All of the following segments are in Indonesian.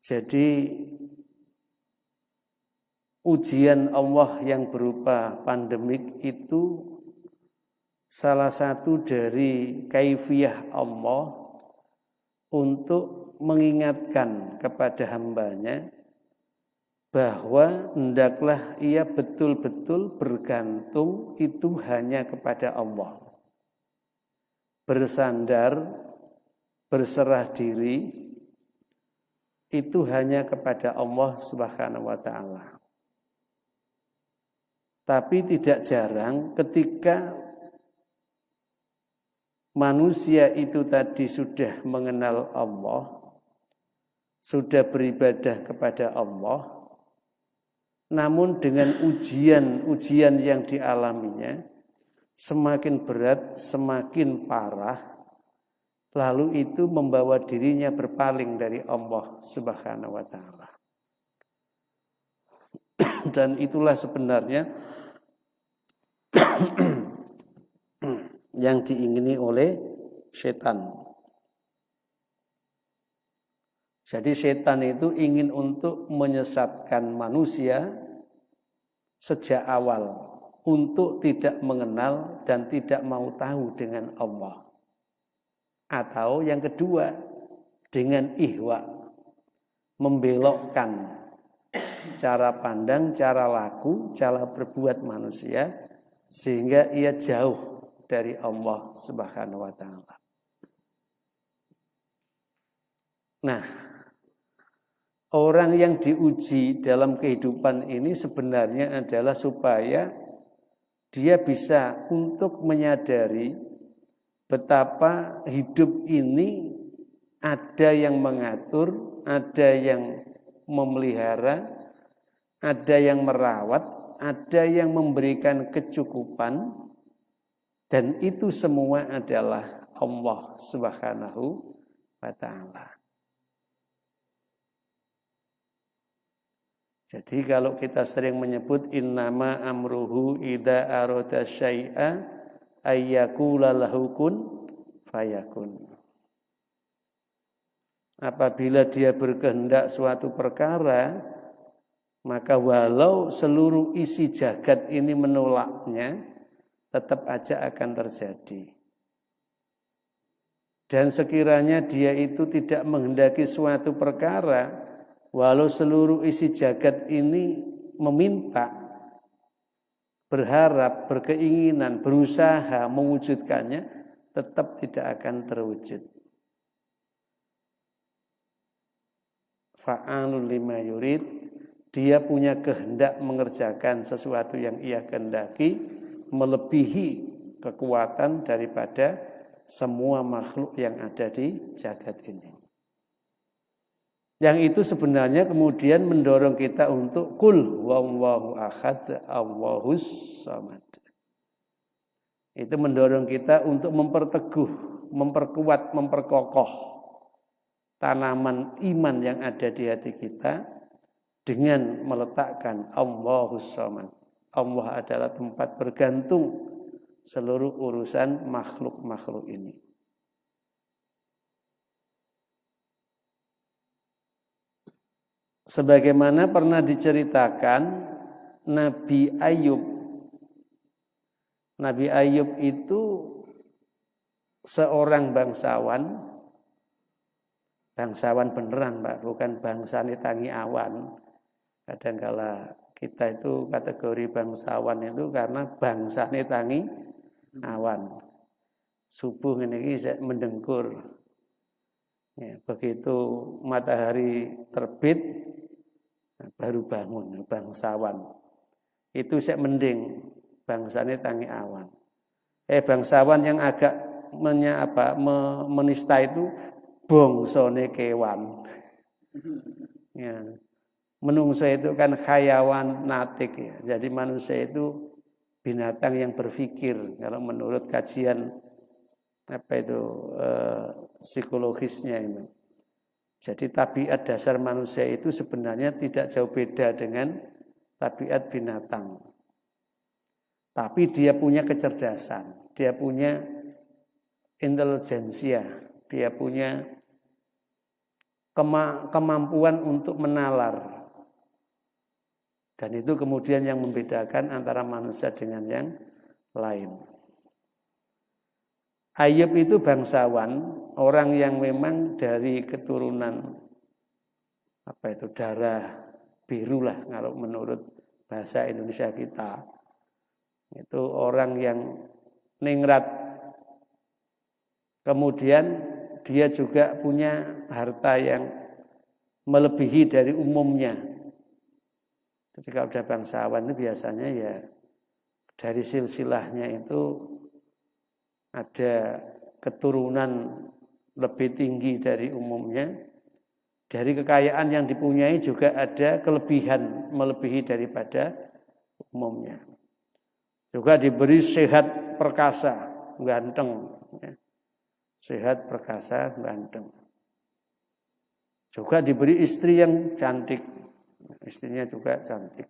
Jadi ujian Allah yang berupa pandemik itu salah satu dari kaifiyah Allah untuk mengingatkan kepada hambanya bahwa hendaklah ia betul-betul bergantung itu hanya kepada Allah. Bersandar, berserah diri itu hanya kepada Allah Subhanahu wa taala. Tapi tidak jarang ketika manusia itu tadi sudah mengenal Allah, sudah beribadah kepada Allah, namun dengan ujian yang dialaminya semakin berat, semakin parah, lalu itu membawa dirinya berpaling dari Allah Subhanahu wa taala. Dan itulah sebenarnya yang diingini oleh setan. Jadi setan itu ingin untuk menyesatkan manusia sejak awal untuk tidak mengenal dan tidak mau tahu dengan Allah. Atau yang kedua, dengan ihwa, membelokkan cara pandang, cara laku, cara berbuat manusia sehingga ia jauh dari Allah Subhanahu wa taala. Nah, orang yang diuji dalam kehidupan ini sebenarnya adalah supaya dia bisa untuk menyadari betapa hidup ini ada yang mengatur, ada yang memelihara, ada yang merawat, ada yang memberikan kecukupan, dan itu semua adalah Allah Subhanahu wa taala. Jadi kalau kita sering menyebut innama amruhu idza arada syai'a ayyakula lahu kun fayakun. Apabila dia berkehendak suatu perkara, maka walau seluruh isi jagat ini menolaknya, tetap aja akan terjadi. Dan sekiranya dia itu tidak menghendaki suatu perkara, walau seluruh isi jagat ini meminta, berharap, berkeinginan, berusaha mewujudkannya, tetap tidak akan terwujud. Fa'alul lima yurid, dia punya kehendak mengerjakan sesuatu yang ia kehendaki, melebihi kekuatan daripada semua makhluk yang ada di jagat ini. Yang itu sebenarnya kemudian mendorong kita untuk qul huwallahu ahad Allahus samad. Itu mendorong kita untuk memperteguh, memperkuat, memperkokoh tanaman iman yang ada di hati kita dengan meletakkan Allahus samad. Allah adalah tempat bergantung seluruh urusan makhluk-makhluk ini. Sebagaimana pernah diceritakan Nabi Ayub. Nabi Ayub itu seorang bangsawan beneran, Pak, bukan bangsa tangi awan. Kadangkala kita itu kategori bangsawan itu karena bangsa tangi awan. Subuh ini saya mendengkur. Ya, begitu matahari terbit baru bangun, bangsawan. Itu saya mending, bangsane tangi awan. Bangsawan yang agak menista itu bongsone kewan. Ya. Menungso itu kan hayawan natik ya. Jadi manusia itu binatang yang berpikir. Kalau menurut kajian psikologisnya itu. Jadi tabiat dasar manusia itu sebenarnya tidak jauh beda dengan tabiat binatang. Tapi dia punya kecerdasan, dia punya intelijensia, dia punya kemampuan untuk menalar. Dan itu kemudian yang membedakan antara manusia dengan yang lain. Ayub itu bangsawan, orang yang memang dari keturunan darah biru lah kalau menurut bahasa Indonesia kita. Itu orang yang ningrat. Kemudian dia juga punya harta yang melebihi dari umumnya. Jadi kalau udah bangsawan itu biasanya ya dari silsilahnya itu ada keturunan lebih tinggi dari umumnya. Dari kekayaan yang dipunyai juga ada kelebihan melebihi daripada umumnya. Juga diberi sehat perkasa, ganteng. Sehat perkasa, ganteng. Juga diberi istri yang cantik. Istrinya juga cantik.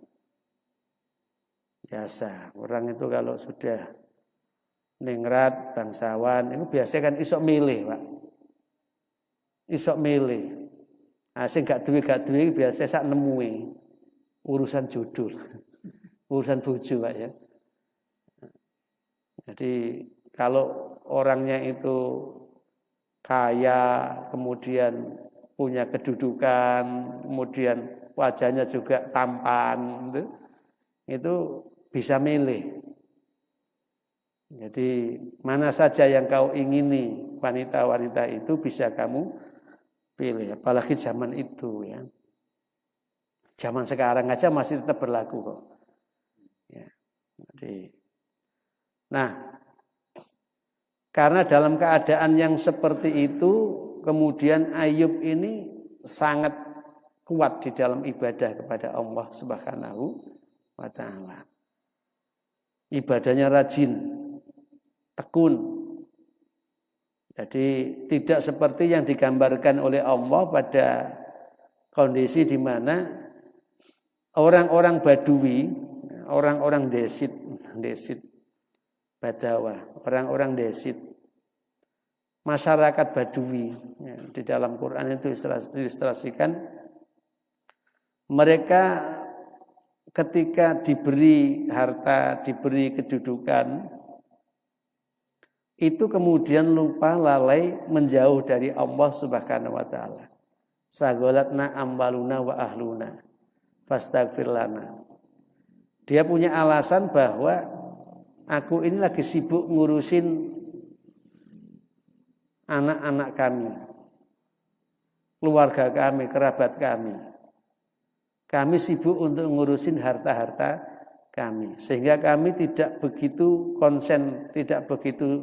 Biasa, orang itu kalau sudah ningrat, bangsawan, itu biasanya kan isok milih, Pak. Isok milih. Nah, sing gak duwe biasanya sak nemui urusan jodoh. Urusan bojo, Pak ya. Jadi kalau orangnya itu kaya, kemudian punya kedudukan, kemudian wajahnya juga tampan, itu bisa milih. Jadi mana saja yang kau ingini, wanita-wanita itu bisa kamu pilih. Apalagi zaman itu ya. Zaman sekarang aja masih tetap berlaku kok. Ya. Jadi, nah, karena dalam keadaan yang seperti itu, kemudian Ayub ini sangat kuat di dalam ibadah kepada Allah Subhanahu wa ta'ala. Ibadahnya rajin, tekun. Jadi tidak seperti yang digambarkan oleh Allah pada kondisi di mana orang-orang Badui, orang-orang desit, Badawa, orang-orang desit, masyarakat Badui, ya, di dalam Quran itu ilustrasikan mereka ketika diberi harta, diberi kedudukan, itu kemudian lupa lalai menjauh dari Allah Subhanahu wa ta'ala. Sagolatna ambaluna wa ahluna fastaghfir lana. Dia punya alasan bahwa aku ini lagi sibuk ngurusin anak-anak kami, keluarga kami, kerabat kami. Kami sibuk untuk ngurusin harta-harta kami. Sehingga kami tidak begitu konsen, tidak begitu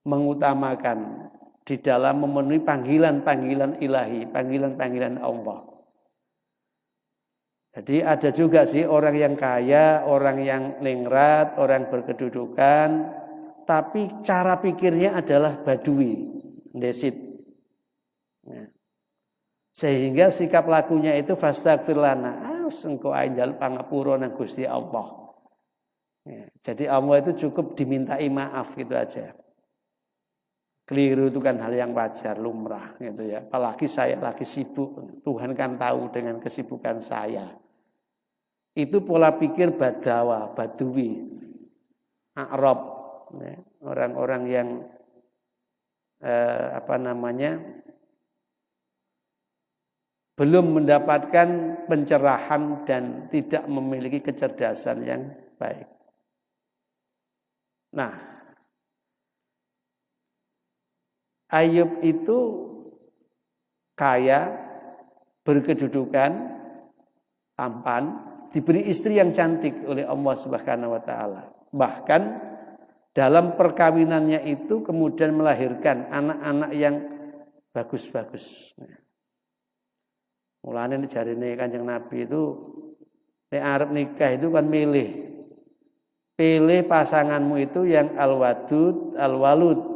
mengutamakan di dalam memenuhi panggilan-panggilan ilahi, panggilan-panggilan Allah. Jadi ada juga sih orang yang kaya, orang yang ningrat, orang berkedudukan, tapi cara pikirnya adalah badui, desit. Ya. Sehingga sikap lakunya itu fastaghfir lana, engko anjal pangapura nang Gusti Allah. Ya, jadi Allah itu cukup dimintai maaf gitu aja. Keliru itu kan hal yang wajar, lumrah gitu ya. Apalagi saya lagi sibuk, Tuhan kan tahu dengan kesibukan saya. Itu pola pikir Badawa, Badui, Arab, ya, orang-orang yang belum mendapatkan pencerahan dan tidak memiliki kecerdasan yang baik. Nah, Ayub itu kaya, berkedudukan, tampan, diberi istri yang cantik oleh Allah Subhanahu wa ta'ala. Bahkan dalam perkawinannya itu kemudian melahirkan anak-anak yang bagus-bagus. Mulane jarine Kanjeng Nabi itu nek arep nikah itu kan pilih pasanganmu itu yang al-wadud, al-walud.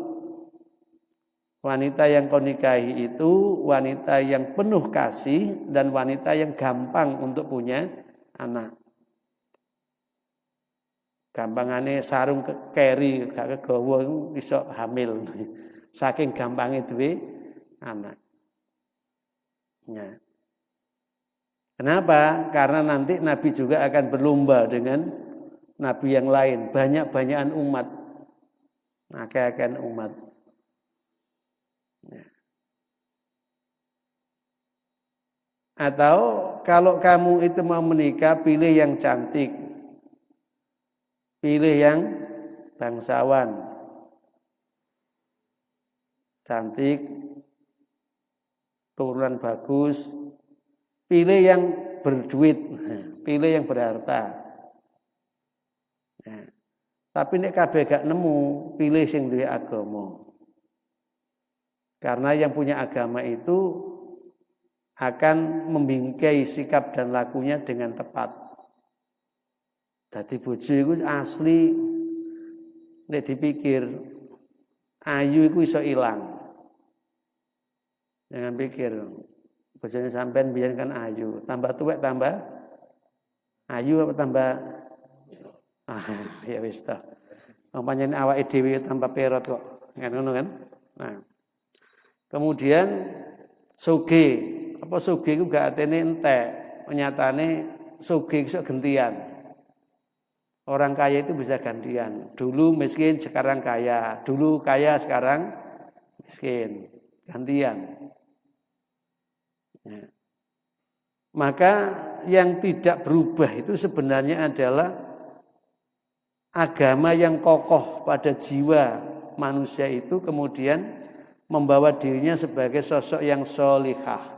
Wanita yang kau nikahi itu wanita yang penuh kasih dan wanita yang gampang untuk punya anak. Gampangane sarung keri gak kegawa iso hamil. Saking gampangnya duwe anak. Ya. Kenapa? Karena nanti Nabi juga akan berlomba dengan Nabi yang lain. Banyak-banyakan umat. Akeh-akehan umat. Ya. Atau kalau kamu itu mau menikah, pilih yang cantik. Pilih yang bangsawan. Cantik, turunan bagus. Pilih yang berduit, pilih yang berharta. Ya. Tapi nek kabeh gak nemu, pilih sing duwe agama. Karena yang punya agama itu akan membingkai sikap dan lakunya dengan tepat. Dadi bojo iku asli nek dipikir ayu iku iso ilang. Jangan pikir bojone sampean biyen kan ayu, tambah tuwek tambah ayu apa tambah ya wis ta. Pancen awake dhewe tambah perot kok. Kan ngono kan? Nah. Kemudian sugih. Apa sugih iku gak atene entek, nyatane sugih iso gentian. Orang kaya itu bisa gantian. Dulu miskin, sekarang kaya. Dulu kaya, sekarang miskin. Gantian. Ya. Maka yang tidak berubah itu sebenarnya adalah agama yang kokoh pada jiwa manusia itu kemudian membawa dirinya sebagai sosok yang sholihah.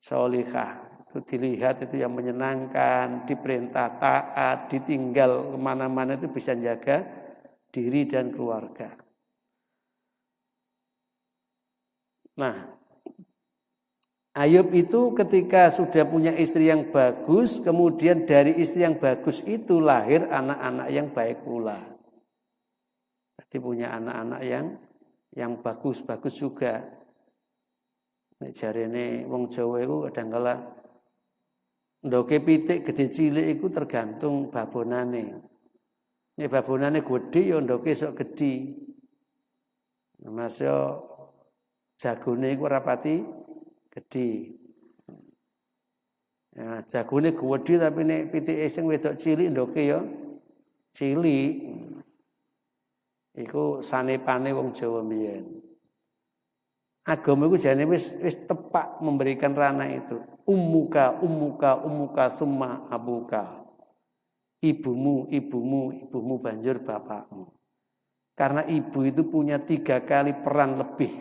Sholihah itu dilihat itu yang menyenangkan, diperintah taat, ditinggal kemana-mana itu bisa jaga diri dan keluarga. Nah, Ayub itu ketika sudah punya istri yang bagus, kemudian dari istri yang bagus itu lahir anak-anak yang baik pula. Jadi punya anak-anak yang bagus-bagus juga. Nek jarene wong Jawa iku kadang-kala ndoke pitik gede cilik iku tergantung babonane. Nek babonane gede ya ndoke sok gede. Mas yo jagone iku ora pati gede. Ya, jagone gede tapi nek pitike sing wedok cilik ndoke ya cilik. Iku sanepane wong Jawa mbiyen. Agama itu jane wis tepak memberikan ranah itu. Ummuka summa abuka. Ibumu banjur bapakmu. Karena ibu itu punya 3 kali peran lebih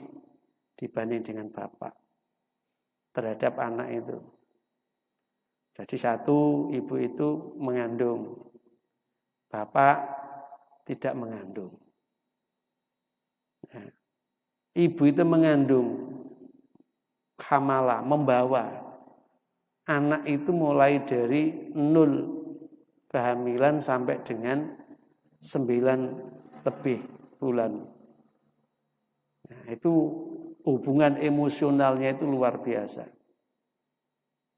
dibanding dengan bapak terhadap anak itu. Jadi satu, ibu itu mengandung. Bapak tidak mengandung. Nah, ibu itu mengandung, hamalah, membawa. Anak itu mulai dari 0 kehamilan sampai dengan 9 lebih bulan. Nah, itu hubungan emosionalnya itu luar biasa.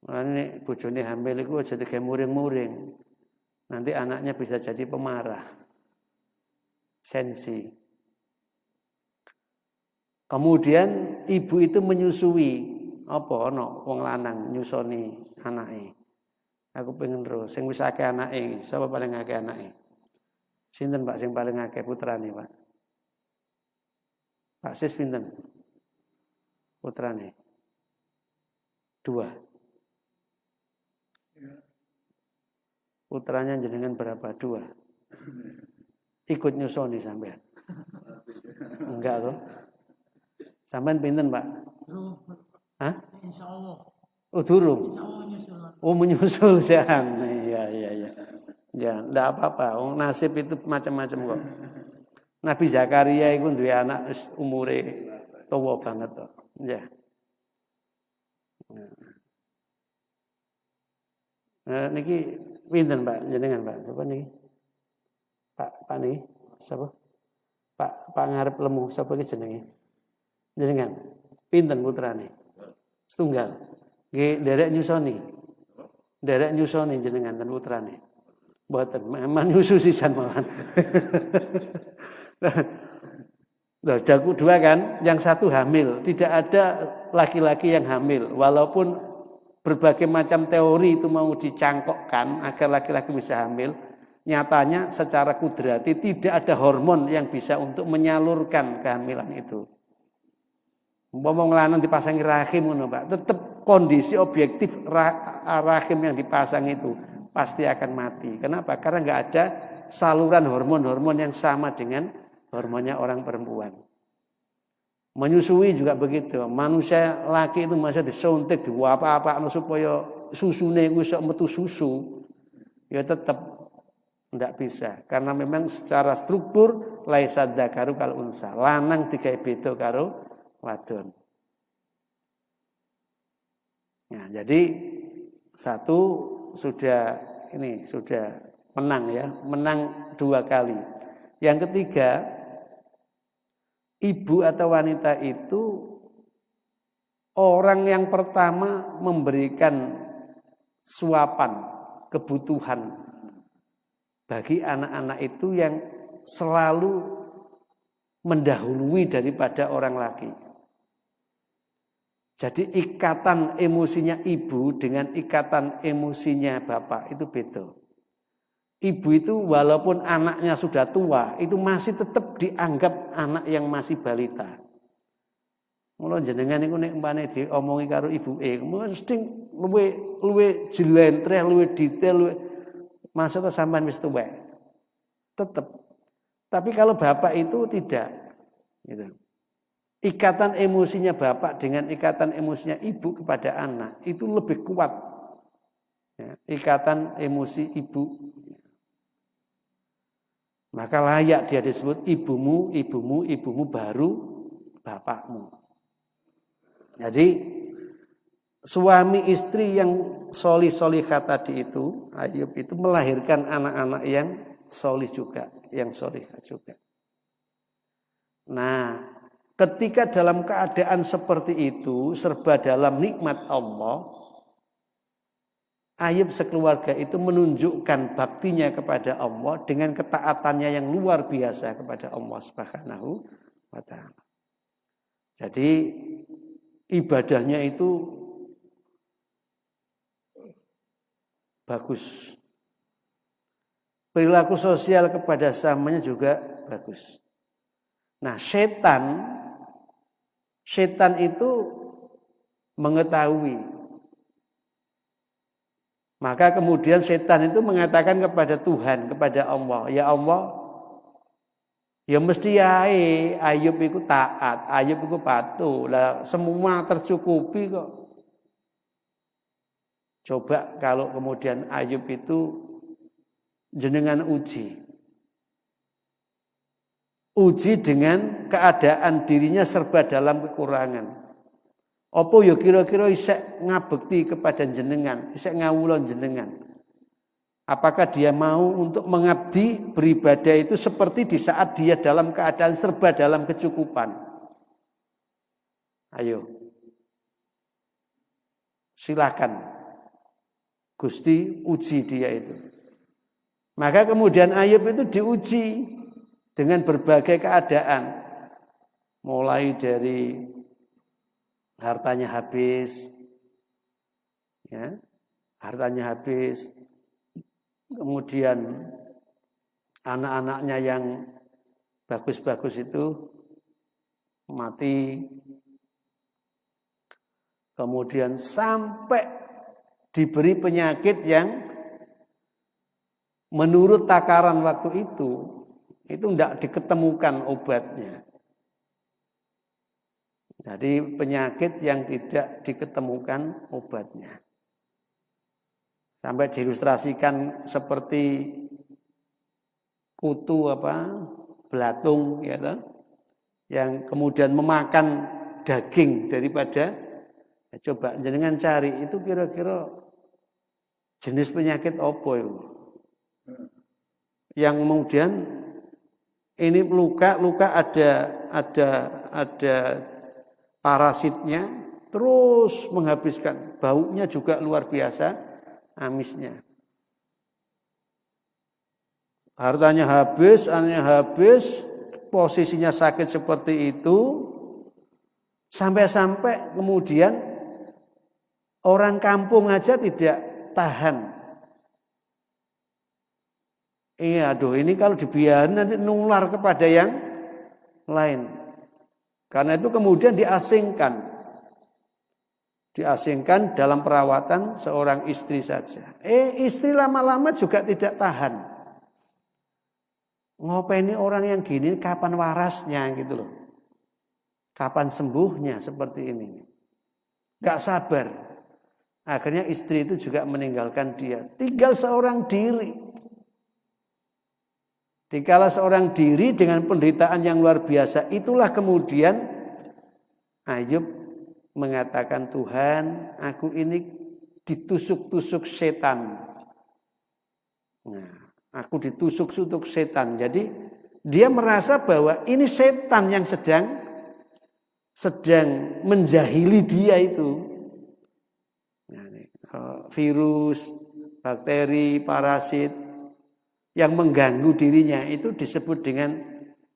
Makanya bojone hamil itu aja digawe muring-muring. Nanti anaknya bisa jadi pemarah. Sensi. Kemudian ibu itu menyusui, apa ana wong lanang nyusoni anake. Aku pengen terus sing wis akeh anake, sapa paling akeh anake? Sinten Pak sing paling akeh putrane, Pak? Pak Sis pinten? Putrane. 2. Putranya jenengan berapa? 2. Ikut nyusoni sampean. Enggak toh? Sampean pinten, Pak? Hah? Insyaallah. Oh, durung. Insyaallah menyusul. Oh, menyusul sehan. Iya. Ya, enggak apa-apa. Wong nasib itu macam-macam kok. Nabi Zakaria iku duwe anak umure tuwa banget to. Ya. Nah, niki pinten, Pak? Jenengan, Pak? Sapa niki? Pak niki? Sapa? Pak ngarep lemu, sapa iki jenenge? Jenengan. Pinten putrane? Setunggal. Nggih, nderek nyusoni. Nderek nyusoni jenengan ten putrane. Mboten, memang nyusu sisan malah. Loh, dua kan, yang satu hamil, tidak ada laki-laki yang hamil, walaupun berbagai macam teori itu mau dicangkokkan agar laki-laki bisa hamil, nyatanya secara kudrati tidak ada hormon yang bisa untuk menyalurkan kehamilan itu. Ngomong lanang dipasangi rahim, Pak, tetap kondisi objektif rahim yang dipasang itu pasti akan mati. Kenapa? Karena nggak ada saluran hormon-hormon yang sama dengan hormonnya orang perempuan. Menyusui juga begitu. Manusia laki itu masih disuntik, apa-apa supaya susune iku iso metu susu. Ya tetap tidak bisa. Karena memang secara struktur laisa dzakaru kal unsa. Lanang digawe beda karo wadon. Nah, jadi satu sudah menang ya, menang 2 kali. Yang ketiga, ibu atau wanita itu orang yang pertama memberikan suapan kebutuhan bagi anak-anak itu yang selalu mendahului daripada orang laki. Jadi ikatan emosinya ibu dengan ikatan emosinya bapak itu beda. Ibu itu walaupun anaknya sudah tua, itu masih tetap dianggap anak yang masih balita. Mula jenengan niku nek umpane diomongi karo ibuke, mesti luwe jlentreh, luwe detail, luwe maksudnya sampean wis tuwek. Tetap. Tapi kalau bapak itu tidak, gitu. Ikatan emosinya bapak dengan ikatan emosinya ibu kepada anak itu lebih kuat. Ya, ikatan emosi ibu. Maka layak dia disebut ibumu, ibumu, ibumu baru bapakmu. Jadi suami istri yang solih-solihah tadi itu, Ayub itu melahirkan anak-anak yang solih juga, yang solihah juga. Nah, ketika dalam keadaan seperti itu, serba dalam nikmat Allah, Ayub sekeluarga itu menunjukkan baktinya kepada Allah dengan ketaatannya yang luar biasa kepada Allah Subhanahu wa ta'ala. Jadi ibadahnya itu bagus. Perilaku sosial kepada samanya juga bagus. Nah, setan itu mengetahui. Maka kemudian setan itu mengatakan kepada Tuhan, kepada Allah, ya Allah, ya mesti yae Ayub itu taat, Ayub itu patuh, lah semua tercukupi kok. Coba kalau kemudian Ayub itu jenengan uji dengan keadaan dirinya serba dalam kekurangan. Apa ya kira-kira isek ngabekti kepada jenengan, isek ngawula jenengan. Apakah dia mau untuk mengabdi beribadah itu seperti di saat dia dalam keadaan serba dalam kecukupan? Ayo. Silakan. Gusti uji dia itu. Maka kemudian Ayub itu diuji dengan berbagai keadaan. Mulai dari hartanya habis, ya, hartanya habis, kemudian anak-anaknya yang bagus-bagus itu mati, kemudian sampai diberi penyakit yang menurut takaran waktu itu tidak diketemukan obatnya. Jadi penyakit yang tidak diketemukan obatnya. Sampai diilustrasikan seperti kutu belatung ya toh, yang kemudian memakan daging daripada coba jenengan cari itu kira-kira jenis penyakit apa itu. Yang kemudian ini luka ada parasitnya terus menghabiskan, baunya juga luar biasa amisnya. Hartanya habis, anaknya habis, posisinya sakit seperti itu, sampai-sampai kemudian orang kampung aja tidak tahan. Iya, aduh ini kalau dibiarin nanti nular kepada yang lain. Karena itu kemudian diasingkan. Diasingkan dalam perawatan seorang istri saja. Istri lama-lama juga tidak tahan. Ngopeni orang yang gini kapan warasnya gitu loh. Kapan sembuhnya seperti ini. Gak sabar. Akhirnya istri itu juga meninggalkan dia. Tinggal seorang diri. Dikala seorang diri dengan penderitaan yang luar biasa, itulah kemudian Ayub mengatakan, Tuhan, aku ini ditusuk-tusuk setan. Nah, aku ditusuk-tusuk setan. Jadi dia merasa bahwa ini setan yang sedang menjahili dia itu. Nah, virus, bakteri, parasit yang mengganggu dirinya itu disebut dengan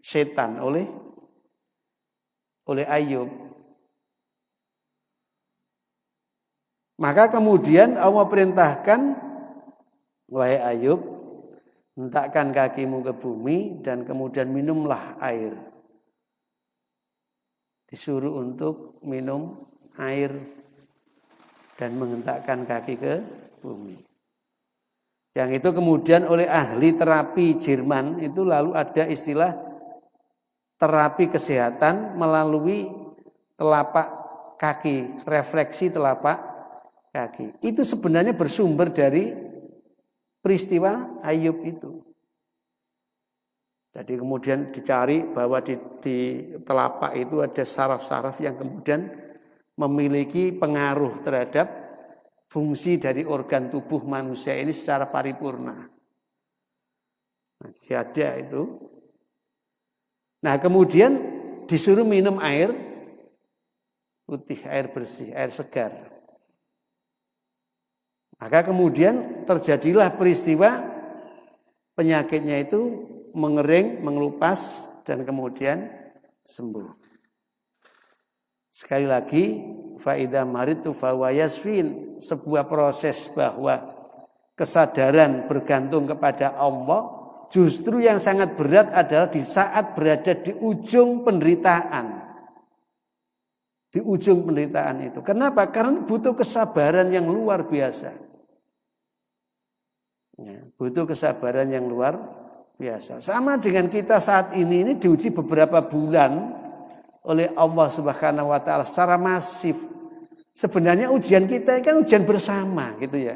setan oleh Ayub. Maka kemudian Allah perintahkan, wahai Ayub, hentakkan kakimu ke bumi dan kemudian minumlah air. Disuruh untuk minum air dan menghentakkan kaki ke bumi. Yang itu kemudian oleh ahli terapi Jerman itu lalu ada istilah terapi kesehatan melalui telapak kaki, refleksi telapak kaki. Itu sebenarnya bersumber dari peristiwa Ayub itu. Jadi kemudian dicari bahwa di telapak itu ada saraf-saraf yang kemudian memiliki pengaruh terhadap fungsi dari organ tubuh manusia ini secara paripurna. Nah, ada itu. Nah, kemudian disuruh minum air putih, air bersih, air segar. Maka kemudian terjadilah peristiwa penyakitnya itu mengering, mengelupas, dan kemudian sembuh. Sekali lagi, faida maritu fahuwa yasfin, sebuah proses bahwa kesadaran bergantung kepada Allah justru yang sangat berat adalah di saat berada di ujung penderitaan. Di ujung penderitaan itu. Kenapa? Karena butuh kesabaran yang luar biasa. Ya, butuh kesabaran yang luar biasa. Sama dengan kita saat ini diuji beberapa bulan oleh Allah Subhanahu wa taala secara masif. Sebenarnya ujian kita kan ujian bersama gitu ya.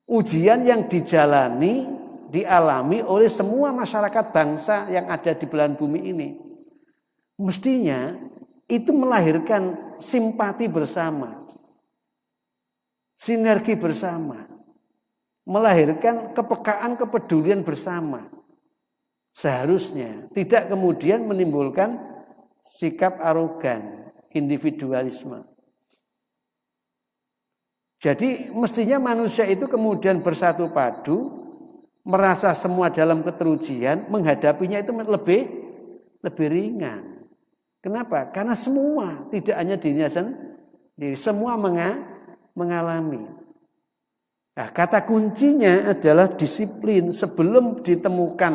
Ujian yang dijalani, dialami oleh semua masyarakat bangsa yang ada di belahan bumi ini. Mestinya itu melahirkan simpati bersama. Sinergi bersama. Melahirkan kepekaan, kepedulian bersama. Seharusnya tidak kemudian menimbulkan sikap arogan, individualisme. Jadi mestinya manusia itu kemudian bersatu padu, merasa semua dalam keterujian, menghadapinya itu lebih ringan. Kenapa? Karena semua, tidak hanya dirinya sendiri, semua mengalami. Nah, kata kuncinya adalah disiplin. Sebelum ditemukan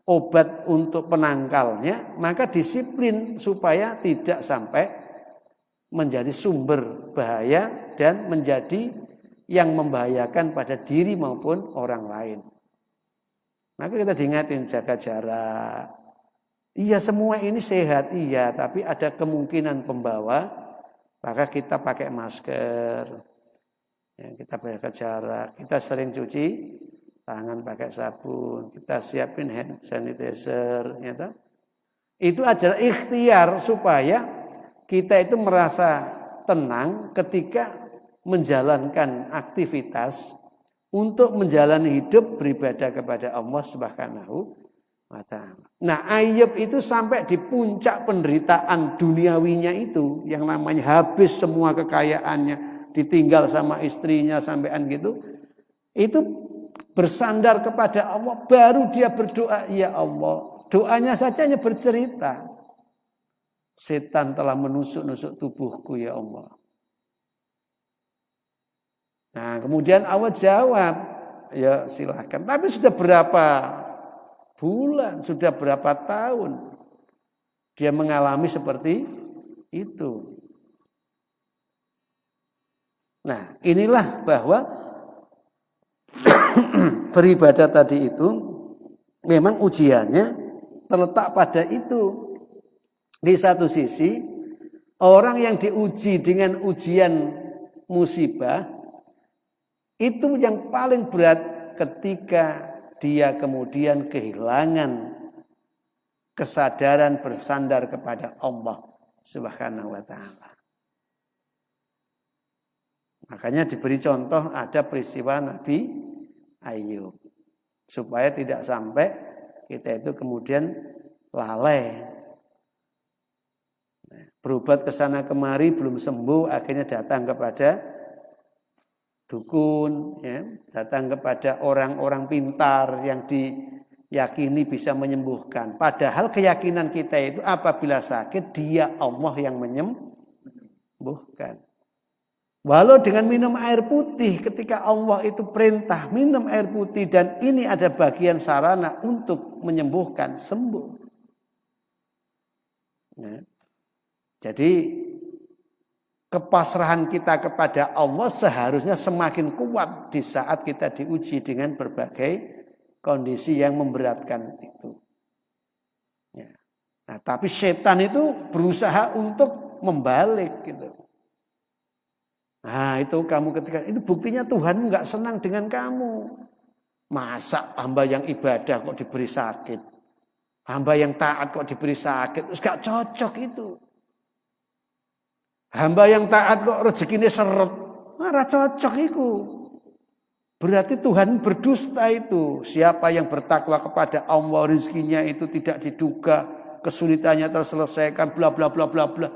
obat untuk penangkalnya, maka disiplin supaya tidak sampai menjadi sumber bahaya dan menjadi yang membahayakan pada diri maupun orang lain. Maka kita diingatin jaga jarak. Iya, semua ini sehat, iya, tapi ada kemungkinan pembawa, maka kita pakai masker, ya, kita jaga jarak, kita sering cuci tangan pakai sabun, kita siapin hand sanitizer, ya. Itu adalah ikhtiar supaya kita itu merasa tenang ketika menjalankan aktivitas untuk menjalani hidup beribadah kepada Allah Subhanahu wa taala. Nah, Ayub itu sampai di puncak penderitaan duniawinya itu, yang namanya habis semua kekayaannya, ditinggal sama istrinya sampean gitu. Itu bersandar kepada Allah, baru dia berdoa, ya Allah, Doanya saja hanya bercerita. Setan telah menusuk-nusuk tubuhku ya Allah. Nah, kemudian Allah jawab, ya silahkan. Tapi sudah berapa bulan, sudah berapa tahun dia mengalami seperti itu. Nah, inilah bahwa beribadah tadi itu memang ujiannya terletak pada itu. Di satu sisi, orang yang diuji dengan ujian musibah itu yang paling berat ketika dia kemudian kehilangan kesadaran bersandar kepada Allah Subhanahu wa taala. Makanya diberi contoh ada peristiwa Nabi Ayub. Supaya tidak sampai kita itu kemudian lalai. Berobat ke sana kemari belum sembuh, akhirnya datang kepada dukun, ya, datang kepada orang-orang pintar yang diyakini bisa menyembuhkan. Padahal keyakinan kita itu apabila sakit dia Allah yang menyembuhkan. Walau dengan minum air putih ketika Allah itu perintah minum air putih dan ini ada bagian sarana untuk menyembuhkan, sembuh. Ya. Jadi kepasrahan kita kepada Allah seharusnya semakin kuat di saat kita diuji dengan berbagai kondisi yang memberatkan itu. Ya. Nah, tapi setan itu berusaha untuk membalik gitu. Nah, itu kamu ketika itu buktinya Tuhan nggak senang dengan kamu. Masa hamba yang ibadah kok diberi sakit, hamba yang taat kok diberi sakit, terus gak cocok itu. Hamba yang taat kok rezekinya seret, ora cocok itu. Berarti Tuhan berdusta itu. Siapa yang bertakwa kepada Allah rezekinya itu tidak diduga, kesulitannya terselesaikan, bla bla bla bla bla.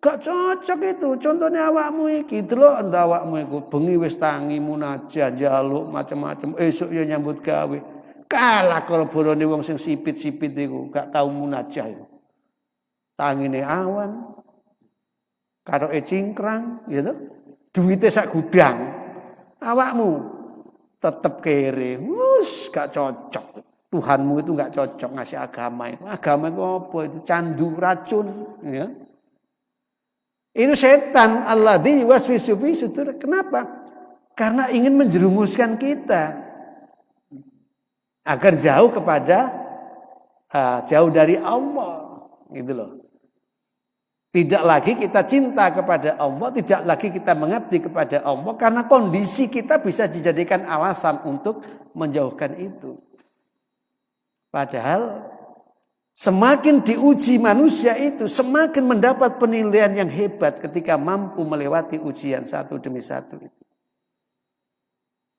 Gak cocok itu. Contohnya awakmu iki, delok entah awakmu iku bengi wis tangi munajat njaluk macam-macam, esuk ya nyambut gawe. Kalah karo borone wong sing sipit-sipit iku, gak tau munajat iku. Tangine awan karo cingkrang gitu. Duite sak gudang. Awakmu tetep kere. Wus gak cocok. Tuhanmu itu gak cocok ngasih agama itu. Agama itu apa itu? Candu, racun, ya. Itu setan alladzi yuwaswisu fi sudur. Kenapa? Karena ingin menjerumuskan kita agar jauh jauh dari Allah, gitu loh. Tidak lagi kita cinta kepada Allah, tidak lagi kita mengabdi kepada Allah karena kondisi kita bisa dijadikan alasan untuk menjauhkan itu. Padahal semakin diuji manusia itu semakin mendapat penilaian yang hebat ketika mampu melewati ujian satu demi satu itu.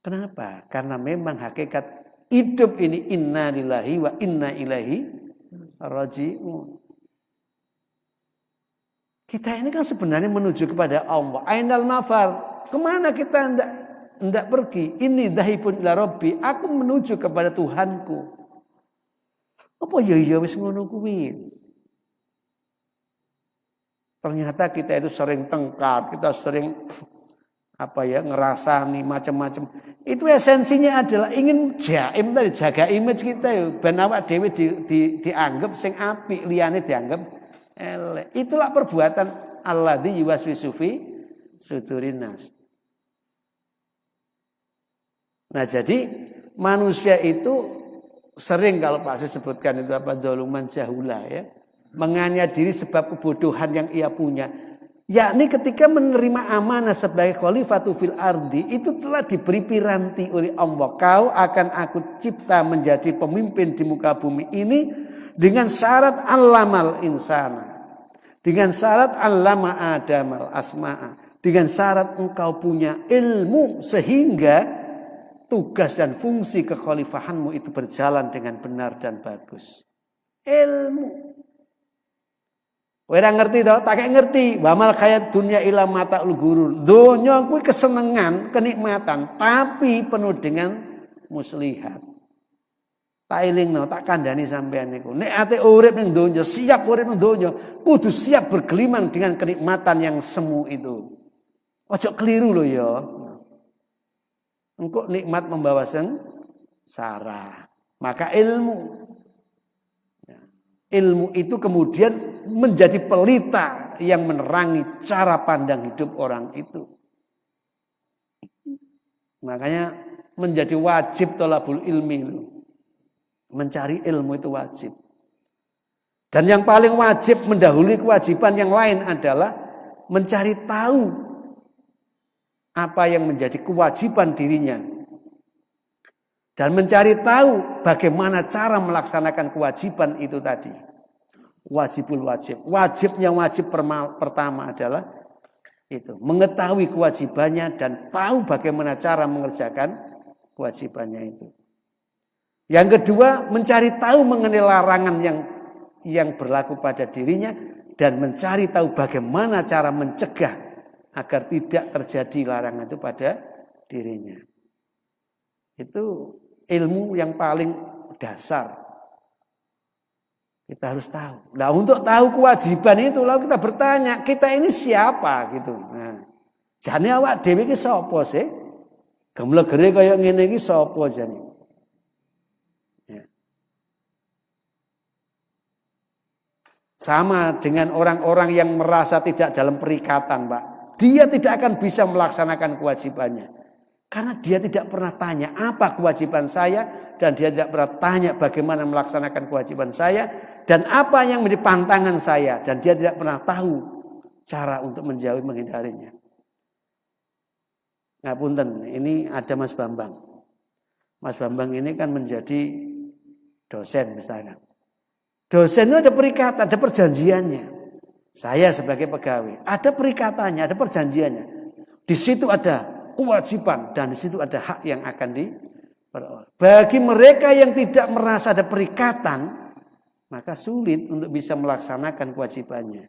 Kenapa? Karena memang hakikat hidup ini inna lillahi wa inna ilaihi raji'un. Kita ini kan sebenarnya menuju kepada Allah. Ainal mafar. Kemana kita hendak pergi? Ini dhahibun ila rabbi. Aku menuju kepada Tuhanku. Apa ya wis ngono kuwi? Ternyata kita itu sering tengkar, kita sering ngerasani macam-macam. Itu esensinya adalah ingin jaim tadi, jaga image kita ya. Ben awak dhewe dianggap sing apik, liyane dianggap elek. Itulah perbuatan alladzi yuwaswisu fi sudurin nas. Nah, jadi manusia itu sering kalau Pak Sis sebutkan itu zaluman jahula ya. Menganya diri sebab kebodohan yang ia punya. Yakni ketika menerima amanah sebagai khalifatu fil ardi itu telah diberi piranti oleh Allah. Kau akan aku cipta menjadi pemimpin di muka bumi ini dengan syarat allamal insana. Dengan syarat allama adamal asma'a. Dengan syarat engkau punya ilmu sehingga tugas dan fungsi kekhalifahanmu itu berjalan dengan benar dan bagus. Ilmu. Ora ngerti to, tak ngerti. Wa mal hayat dunya ila mata'ul ghurur. Donya kuwi kesenengan, kenikmatan, tapi penuh dengan muslihat. Tak elingno, tak kandhani sampean niku. Nek ate urip ning donya, siap urip ning donya, kudu siap bergelimang dengan kenikmatan yang semu itu. Ojo keliru lho ya. Engko nikmat membawa sengsara. Maka ilmu itu kemudian menjadi pelita yang menerangi cara pandang hidup orang itu. Makanya menjadi wajib thalabul ilmi itu. Mencari ilmu itu wajib. Dan yang paling wajib mendahului kewajiban yang lain adalah mencari tahu apa yang menjadi kewajiban dirinya. Dan mencari tahu bagaimana cara melaksanakan kewajiban itu tadi. Wajibul wajib. Wajibnya wajib pertama adalah itu. Mengetahui kewajibannya dan tahu bagaimana cara mengerjakan kewajibannya itu. Yang kedua, mencari tahu mengenai larangan yang berlaku pada dirinya dan mencari tahu bagaimana cara mencegah agar tidak terjadi larangan itu pada dirinya. Itu ilmu yang paling dasar. Kita harus tahu. Nah, untuk tahu kewajiban itu lalu kita bertanya, kita ini siapa gitu. Nah, jane awak dhewe iki sapa sih? Gemlegere kaya ngene iki sapa jane? Sama dengan orang-orang yang merasa tidak dalam perikatan, Pak. Dia tidak akan bisa melaksanakan kewajibannya. Karena dia tidak pernah tanya apa kewajiban saya. Dan dia tidak pernah tanya bagaimana melaksanakan kewajiban saya. Dan apa yang menjadi pantangan saya. Dan dia tidak pernah tahu cara untuk menjauhi menghindarinya. Ngapunten, ini ada Mas Bambang. Mas Bambang ini kan menjadi dosen misalkan. Dosen itu ada perikatan, ada perjanjiannya. Saya sebagai pegawai, ada perikatannya, ada perjanjiannya. Di situ ada kewajiban dan di situ ada hak yang akan diperoleh. Bagi mereka yang tidak merasa ada perikatan, maka sulit untuk bisa melaksanakan kewajibannya.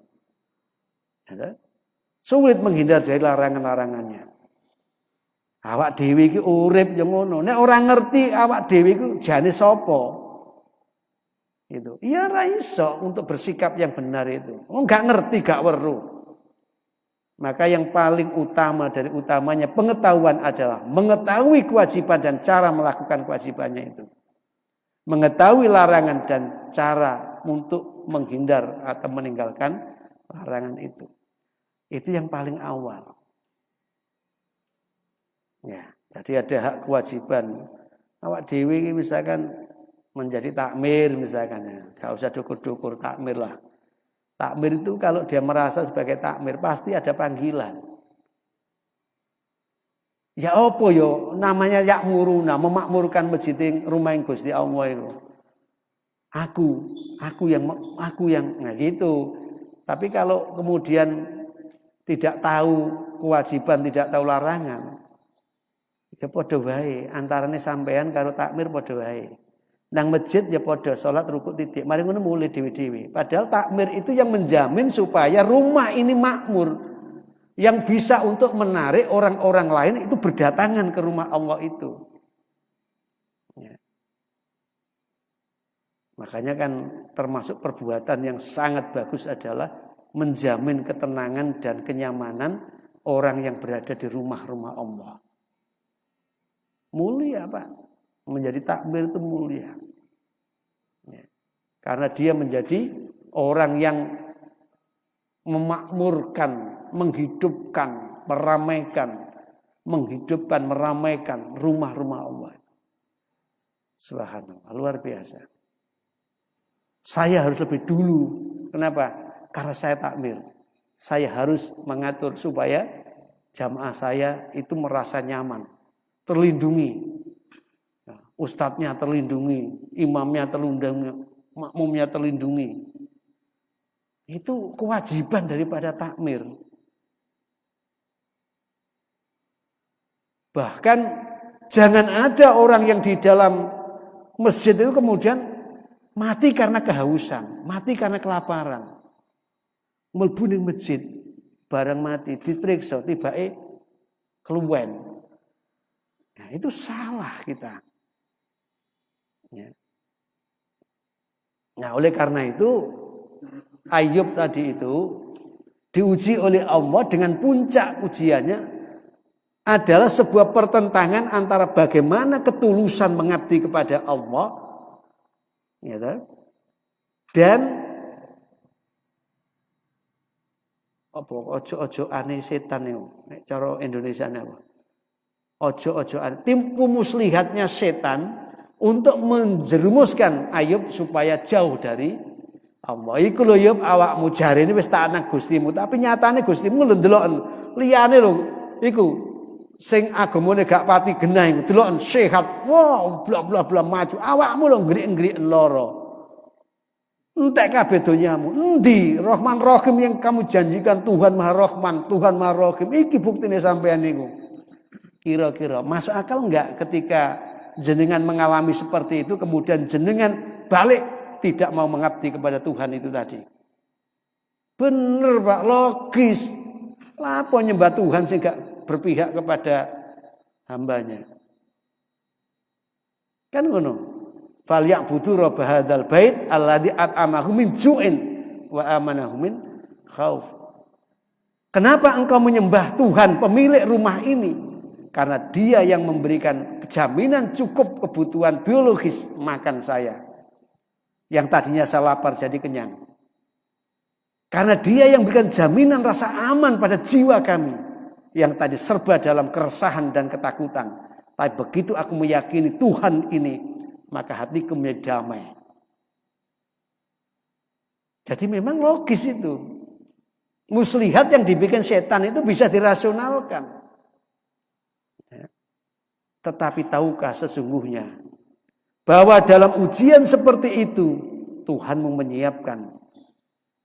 Sulit menghindar dari larangan-larangannya. Awak dhewe iki urip yo ngono. Nek ora ngerti awak dhewe iku jane sapa? Itu. Ya ra iso untuk bersikap yang benar itu. Enggak ngerti, gak weruh. Maka yang paling utama dari utamanya pengetahuan adalah mengetahui kewajiban dan cara melakukan kewajibannya itu. Mengetahui larangan dan cara untuk menghindar atau meninggalkan larangan itu. Itu yang paling awal. Ya, jadi ada hak kewajiban. Awak dhewe misalkan menjadi takmir misalkan ya. Gak usah dukur-dukur, takmir lah. Takmir itu kalau dia merasa sebagai takmir pasti ada panggilan. Ya apa yo namanya yakmuruna, memakmurkan masjid rumah Gusti Allah itu. Aku yang nah gitu. Tapi kalau kemudian tidak tahu kewajiban, tidak tahu larangan, ya padha wae antarane sampean karo takmir padha wae. Nang masjid ya podo sholat rukuk titik. Mari ngono mulai dewi-dewi. Padahal takmir itu yang menjamin supaya rumah ini makmur. Yang bisa untuk menarik orang-orang lain itu berdatangan ke rumah Allah itu. Ya. Makanya kan termasuk perbuatan yang sangat bagus adalah menjamin ketenangan dan kenyamanan orang yang berada di rumah-rumah Allah. Mulia Pak. Menjadi takmir itu mulia. Ya. Karena dia menjadi orang yang memakmurkan, menghidupkan, meramaikan rumah-rumah Allah. Subhanallah, luar biasa. Saya harus lebih dulu. Kenapa? Karena saya takmir. Saya harus mengatur supaya jamaah saya itu merasa nyaman, terlindungi. Ustadznya terlindungi, imamnya terlindungi, makmumnya terlindungi. Itu kewajiban daripada takmir. Bahkan jangan ada orang yang di dalam masjid itu kemudian mati karena kehausan, mati karena kelaparan. Mlebu ning masjid, barang mati diperiksa tibake keluwen. Nah, itu salah kita. Ya. Nah, oleh karena itu Ayub tadi itu diuji oleh Allah dengan puncak ujiannya adalah sebuah pertentangan antara bagaimana ketulusan mengabdi kepada Allah, ya, dan ojo-ojo aneh setan itu. Cara Indonesia apa? Ojo-ojo aneh. Tipu muslihatnya setan untuk menjerumuskan Ayub supaya jauh dari Allah. Iku lho Ayub, awakmu jarene wis tak anak Gustimu, tapi nyatane Gustimu lho ndelok liyane lho iku sing agamane gak pati genah iku deloken sehat. Wow, bla maju. Awakmu lho ngrik-ngrik lara. Entek kabeh donyamu. Endi Rahman Rahim yang kamu janjikan Tuhan Maha Rahman, Tuhan Maha Rahim. Iki buktine sampean niku. Kira-kira masuk akal enggak ketika jenengan mengalami seperti itu kemudian jenengan balik tidak mau mengabdi kepada Tuhan itu tadi? Bener Pak, logis. Lapo nyembah Tuhan sih gak berpihak kepada hambanya? Kan ngono. Falyabudu rabb hadzal bait alladzi at'amahum min ju'in wa amanahum min khauf. Kenapa engkau menyembah Tuhan pemilik rumah ini? Karena dia yang memberikan jaminan cukup kebutuhan biologis makan saya. Yang tadinya saya lapar jadi kenyang. Karena dia yang memberikan jaminan rasa aman pada jiwa kami. Yang tadi serba dalam keresahan dan ketakutan. Tapi begitu aku meyakini Tuhan ini, maka hatiku menjadi damai. Jadi memang logis itu. Muslihat yang dibikin setan itu bisa dirasionalkan. Tetapi tahukah sesungguhnya bahwa dalam ujian seperti itu Tuhan menyiapkan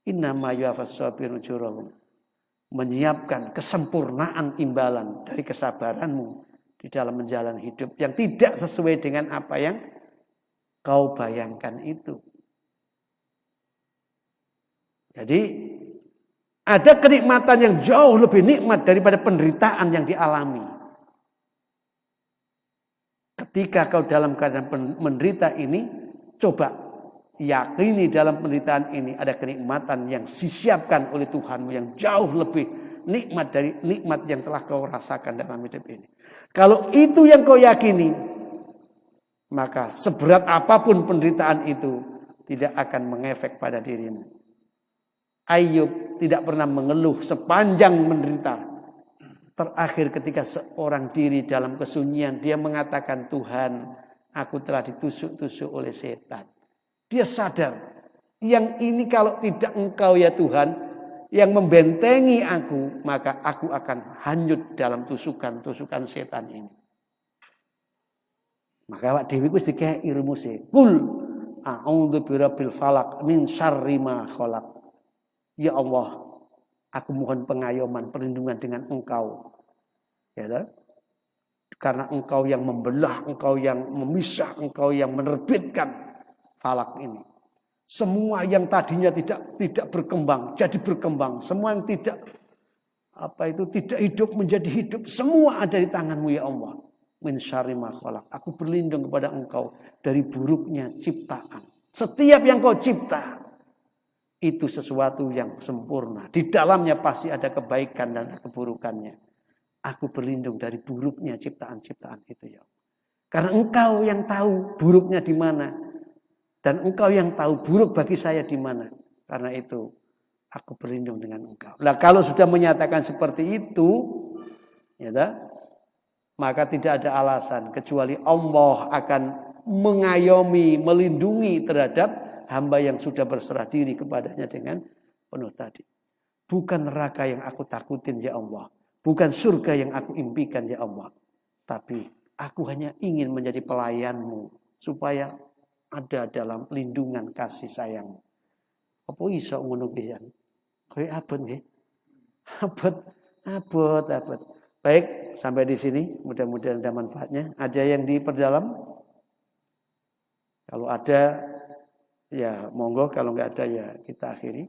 innama yuwaffas sabirun ujurahum, menyiapkan kesempurnaan imbalan dari kesabaranmu di dalam menjalani hidup yang tidak sesuai dengan apa yang kau bayangkan itu. Jadi ada kenikmatan yang jauh lebih nikmat daripada penderitaan yang dialami. Ketika kau dalam keadaan menderita ini, coba yakini dalam penderitaan ini ada kenikmatan yang disiapkan oleh Tuhanmu yang jauh lebih nikmat dari nikmat yang telah kau rasakan dalam hidup ini. Kalau itu yang kau yakini, maka seberat apapun penderitaan itu tidak akan mengefek pada dirimu. Ayub tidak pernah mengeluh sepanjang menderita. Terakhir ketika seorang diri dalam kesunyian, dia mengatakan, Tuhan, aku telah ditusuk-tusuk oleh setan. Dia sadar, yang ini kalau tidak engkau ya Tuhan, yang membentengi aku, maka aku akan hanyut dalam tusukan-tusukan setan ini. Maka awak dhewe wis dikei rumuse. Kul a'udzu birabbil falaq min syarri ma khalaq. Ya Allah, aku mohon pengayoman, perlindungan dengan engkau. Ya, karena engkau yang membelah, engkau yang memisah, engkau yang menerbitkan falak ini. Semua yang tadinya tidak berkembang jadi berkembang, semua yang tidak hidup menjadi hidup, semua ada di tanganmu ya Allah. Min syarri ma khalaq. Aku berlindung kepada engkau dari buruknya ciptaan. Setiap yang kau cipta itu sesuatu yang sempurna. Di dalamnya pasti ada kebaikan dan keburukannya. Aku berlindung dari buruknya ciptaan-ciptaan itu ya. Karena engkau yang tahu buruknya di mana. Dan engkau yang tahu buruk bagi saya di mana. Karena itu aku berlindung dengan engkau. Nah kalau sudah menyatakan seperti itu, ya, maka tidak ada alasan kecuali Allah akan mengayomi, melindungi terhadap hamba yang sudah berserah diri kepadanya dengan penuh tadi. Bukan neraka yang aku takutin ya Allah. Bukan surga yang aku impikan ya Allah. Tapi aku hanya ingin menjadi pelayanmu. Supaya ada dalam lindungan kasih sayangmu. Apa iso ngono pisan? Kowe abot nggih. Abot. Baik, sampai di sini. Mudah-mudahan ada manfaatnya. Ada yang diperdalam? Kalau ada, ya monggo. Kalau nggak ada ya kita akhiri.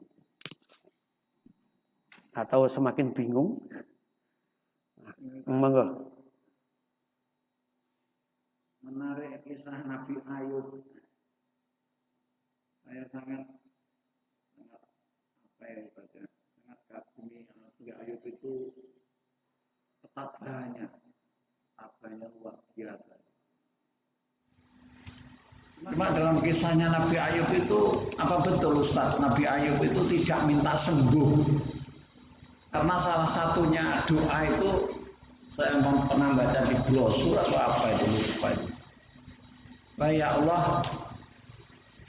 Atau semakin bingung? Monggo. Menarik kisah Nabi Ayub. saya sangat apa ya ibadah, sangat kagumi Nabi Ayub itu ketabahannya luar biasa. Cuma dalam kisahnya Nabi Ayub itu apa betul Ustaz? Nabi Ayub itu tidak minta sembuh. Karena salah satunya doa itu saya pernah baca di brosur atau apa itu lupa itu. Ya Allah,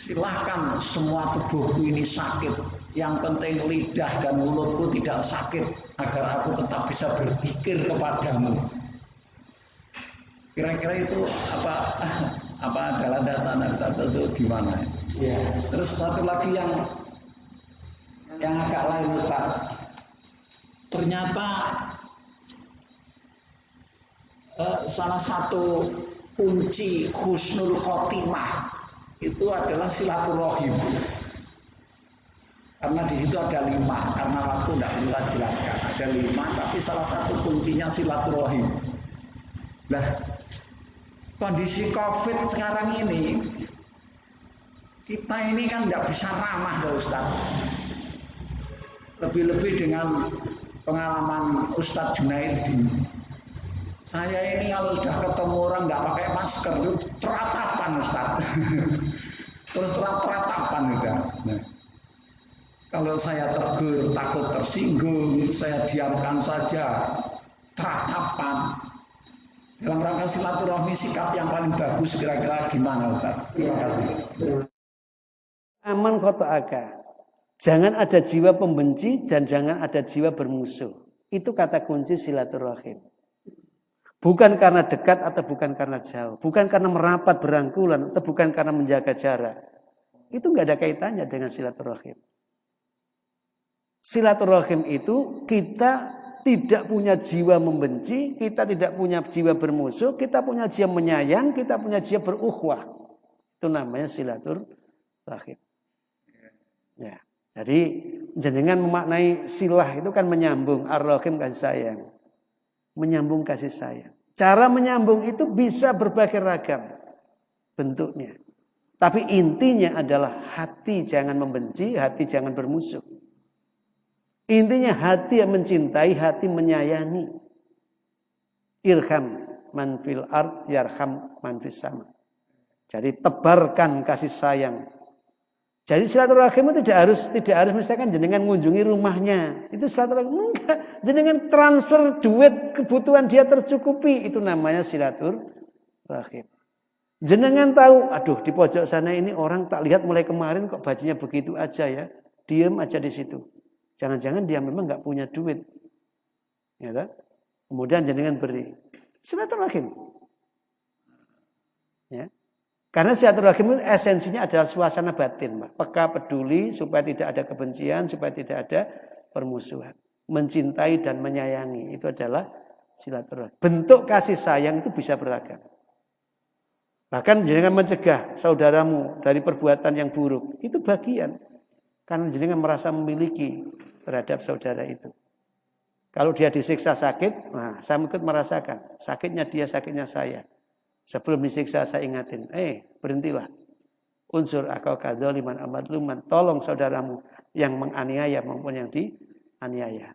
silahkan semua tubuhku ini sakit. Yang penting lidah dan mulutku tidak sakit agar aku tetap bisa berpikir kepadamu. Kira-kira itu apa adalah data itu gimana? Ya. Terus satu lagi yang agak lain Ustaz. Ternyata salah satu kunci husnul khotimah itu adalah silaturahim. Karena di situ ada 5, karena waktu tidak bisa jelaskan. Ada 5, tapi salah satu kuncinya silaturahim. Nah, kondisi COVID sekarang ini, kita ini kan nggak bisa ramah ya Ustaz. Lebih-lebih dengan pengalaman Ustadz Junaidi. Saya ini kalau sudah ketemu orang nggak pakai masker itu teratapan Ustadz. Terus teratapan udah. Nah, kalau saya tegur takut tersinggung, saya diamkan saja, teratapan. Dalam rangka silaturahmi sikap yang paling bagus kira-kira gimana Ustaz? Terima kasih. Aman khotoaka. Jangan ada jiwa pembenci dan jangan ada jiwa bermusuh. Itu kata kunci silaturahim. Bukan karena dekat atau bukan karena jauh. Bukan karena merapat berangkulan atau bukan karena menjaga jarak. Itu nggak ada kaitannya dengan silaturahim. Silaturahim itu kita tidak punya jiwa membenci, kita tidak punya jiwa bermusuh, kita punya jiwa menyayang, kita punya jiwa berukhuwah. Itu namanya silaturahim. Ya. Jadi jenengan memaknai silah itu kan menyambung, ar-rahim kasih sayang. Menyambung kasih sayang. Cara menyambung itu bisa berbagai ragam bentuknya. Tapi intinya adalah hati jangan membenci, hati jangan bermusuh. Intinya hati yang mencintai, hati menyayangi. Irham man fil ard yarham man fis sama. Jadi tebarkan kasih sayang. Jadi silaturahim itu tidak harus misalkan jenengan mengunjungi rumahnya. Itu silaturahim enggak. Jenengan transfer duit kebutuhan dia tercukupi. Itu namanya silaturahim. Jenengan tahu, aduh di pojok sana ini orang tak lihat mulai kemarin kok bajunya begitu aja ya. Diam aja di situ. Jangan-jangan dia memang nggak punya duit. Ya, kemudian jenengan beri. Silaturahim. Ya. Karena silaturahim itu esensinya adalah suasana batin, Pak. Peka peduli supaya tidak ada kebencian, supaya tidak ada permusuhan. Mencintai dan menyayangi itu adalah silaturahim. Bentuk kasih sayang itu bisa beragam. Bahkan jenengan mencegah saudaramu dari perbuatan yang buruk, itu bagian. Karena jenengan merasa memiliki terhadap saudara itu. Kalau dia disiksa sakit, nah saya ikut merasakan. Sakitnya dia, sakitnya saya. Sebelum disiksa saya ingatin, berhentilah. Unsur akau kadzaliman amadluman. Tolong saudaramu yang menganiaya maupun yang dianiaya.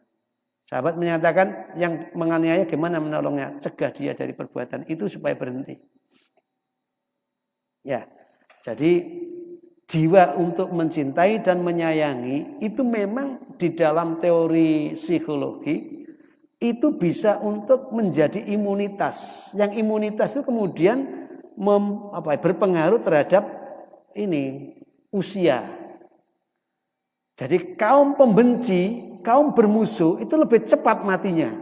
Sahabat menyatakan yang menganiaya gimana menolongnya? Cegah dia dari perbuatan itu supaya berhenti. Ya, jadi jiwa untuk mencintai dan menyayangi itu memang di dalam teori psikologi itu bisa untuk menjadi imunitas. Yang imunitas itu kemudian berpengaruh terhadap usia. Jadi kaum pembenci, kaum bermusuh itu lebih cepat matinya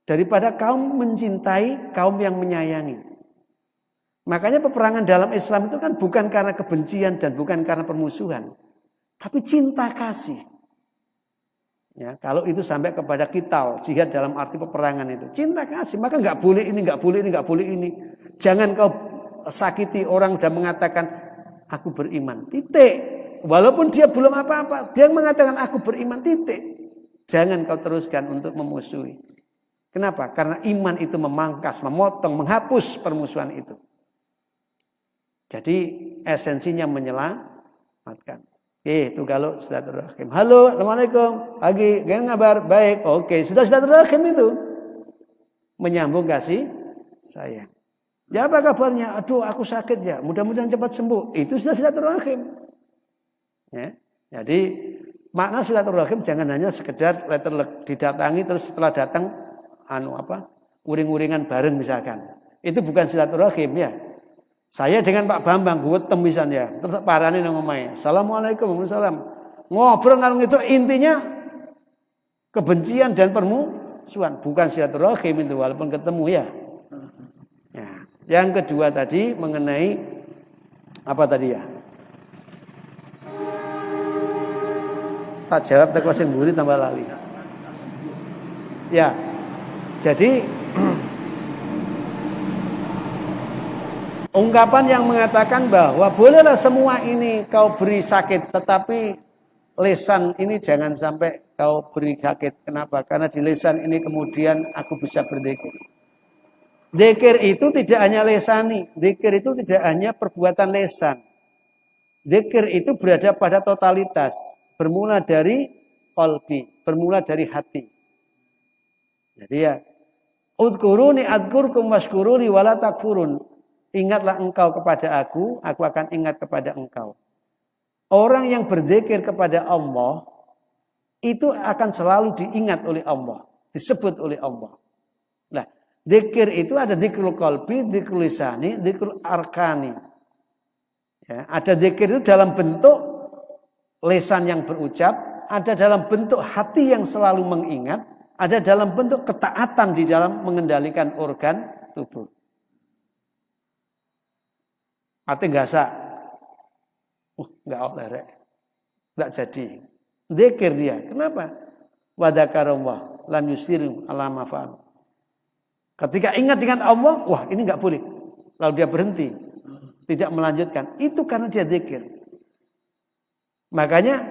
daripada kaum mencintai, kaum yang menyayangi. Makanya peperangan dalam Islam itu kan bukan karena kebencian dan bukan karena permusuhan, tapi cinta kasih. Ya, kalau itu sampai kepada qital, jihad dalam arti peperangan itu, cinta kasih, maka nggak boleh ini, nggak boleh ini, nggak boleh ini. Jangan kau sakiti orang sudah mengatakan aku beriman, titik. Walaupun dia belum apa-apa, dia mengatakan aku beriman, titik. Jangan kau teruskan untuk memusuhi. Kenapa? Karena iman itu memangkas, memotong, menghapus permusuhan itu. Jadi esensinya menyela, Matikan. Itu kalau silaturahim. Halo, assalamualaikum. Pagi, gimana kabar? Baik. Oke, sudah silaturahim itu. Menyambung kasih sayang. Ya apa kabarnya? Aduh, aku sakit ya. Mudah-mudahan cepat sembuh. Itu sudah silaturahim. Ya. Jadi makna silaturahim jangan hanya sekedar didatangi terus setelah datang uring-uringan bareng misalkan. Itu bukan silaturahim ya. Saya dengan Pak Bambang guetem misalnya, terus parani nang omahe. Assalamualaikum warahmatullahi wabarakatuh. Ngobrol ngarung itu intinya kebencian dan permusuhan, bukan silaturahim itu walaupun ketemu ya. Nah, yang kedua tadi mengenai apa tadi ya? Tak jawab teko sing mburi tambah lali. Ya. Jadi ungkapan yang mengatakan bahwa bolehlah semua ini kau beri sakit, tetapi lesan ini jangan sampai kau beri sakit. Kenapa? Karena di lesan ini kemudian aku bisa berzikir. Zikir itu tidak hanya lesani, zikir itu tidak hanya perbuatan lesan. Zikir itu berada pada totalitas, bermula dari qalbi, bermula dari hati. Jadi ya, udhkuruni adhkurkum washkuruni wala takfurun. Ingatlah engkau kepada aku akan ingat kepada engkau. Orang yang berzikir kepada Allah itu akan selalu diingat oleh Allah, disebut oleh Allah. Nah, zikir itu ada zikrul qalbi, zikrul lisani, zikrul arkani. Ya, ada zikir itu dalam bentuk lisan yang berucap, ada dalam bentuk hati yang selalu mengingat, ada dalam bentuk ketaatan di dalam mengendalikan organ tubuh. Hati gasak, nggak oleh, nggak jadi. Zikir dia, kenapa? Wadzakarallah lam yusiru ala ma fa'al. Ketika ingat dengan Allah, wah ini nggak boleh. Lalu dia berhenti, tidak melanjutkan. Itu karena dia zikir. Makanya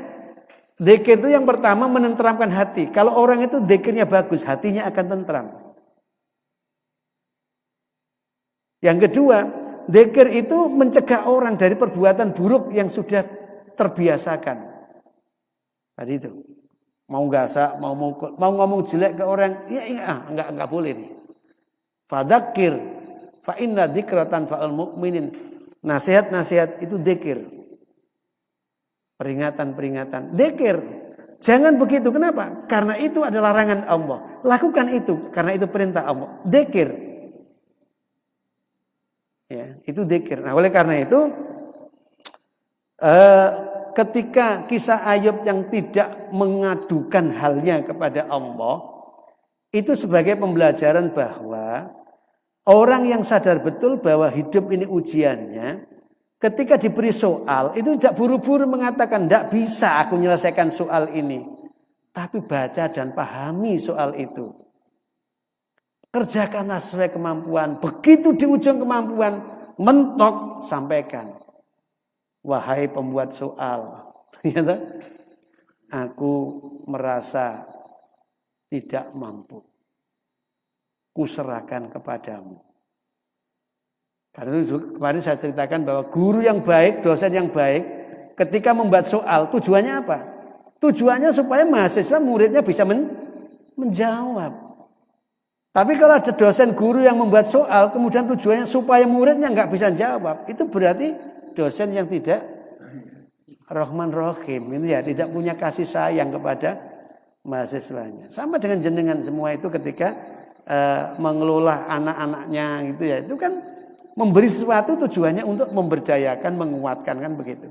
zikir itu yang pertama menenteramkan hati. Kalau orang itu zikirnya bagus, hatinya akan tentram. Yang kedua, zikir itu mencegah orang dari perbuatan buruk yang sudah terbiasakan. Tadi itu, mau gasak, mau mukul, mau ngomong jelek ke orang, enggak boleh nih. Fadzakir fa inna dzikratan fa'al mu'minin. Nasihat-nasihat itu zikir. Peringatan-peringatan, zikir. Jangan begitu. Kenapa? Karena itu adalah larangan Allah. Lakukan itu karena itu perintah Allah. Zikir. Ya, itu zikir. Nah, oleh karena itu ketika kisah Ayub yang tidak mengadukan halnya kepada Allah, itu sebagai pembelajaran bahwa orang yang sadar betul bahwa hidup ini ujiannya, ketika diberi soal, itu tidak buru-buru mengatakan, tidak bisa aku menyelesaikan soal ini. Tapi baca dan pahami soal itu. Kerjakanlah sesuai kemampuan. Begitu di ujung kemampuan, mentok, sampaikan. Wahai pembuat soal, aku merasa tidak mampu. Kuserahkan kepadamu. Karena itu kemarin saya ceritakan bahwa guru yang baik, dosen yang baik, ketika membuat soal, tujuannya apa? Tujuannya supaya mahasiswa muridnya bisa menjawab. Tapi kalau ada dosen guru yang membuat soal, kemudian tujuannya supaya muridnya nggak bisa jawab, itu berarti dosen yang tidak Rahman Rahim, ini ya, tidak punya kasih sayang kepada mahasiswanya. Sama dengan jenengan semua itu ketika mengelola anak-anaknya gitu ya, itu kan memberi sesuatu tujuannya untuk memberdayakan, menguatkan kan begitu.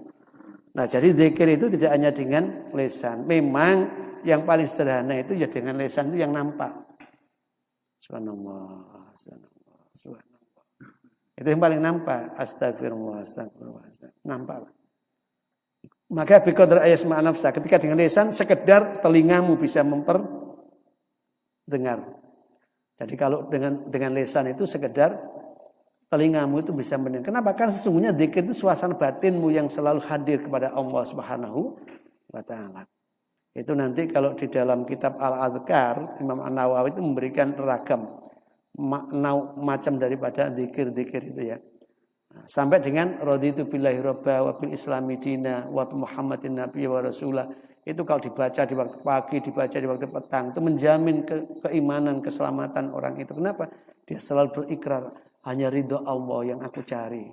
Nah, jadi zikir itu tidak hanya dengan lisan. Memang yang paling sederhana itu ya dengan lisan itu yang nampak. Subhanallah, subhanallah. Itu yang paling nampak. Astagfirullah, astagfirullah, nampak. Maka biqadri ayasma nafsa, ketika dengan lisan sekedar telingamu bisa memperdengar. Jadi kalau dengan lisan itu sekedar telingamu itu bisa mendengar. Kenapa? Karena sesungguhnya zikir itu suasana batinmu yang selalu hadir kepada Allah Subhanahu wa taala. Itu nanti kalau di dalam kitab Al-Azkar, Imam An-Nawawi itu memberikan ragam macam daripada zikir-zikir itu ya. Sampai dengan raditu billahi robba wa bil islami dina wa bi Muhammadin nabiyya wa rasulah. Itu kalau dibaca di waktu pagi, dibaca di waktu petang, itu menjamin keimanan, keselamatan orang itu. Kenapa? Dia selalu berikrar, hanya ridho Allah yang aku cari.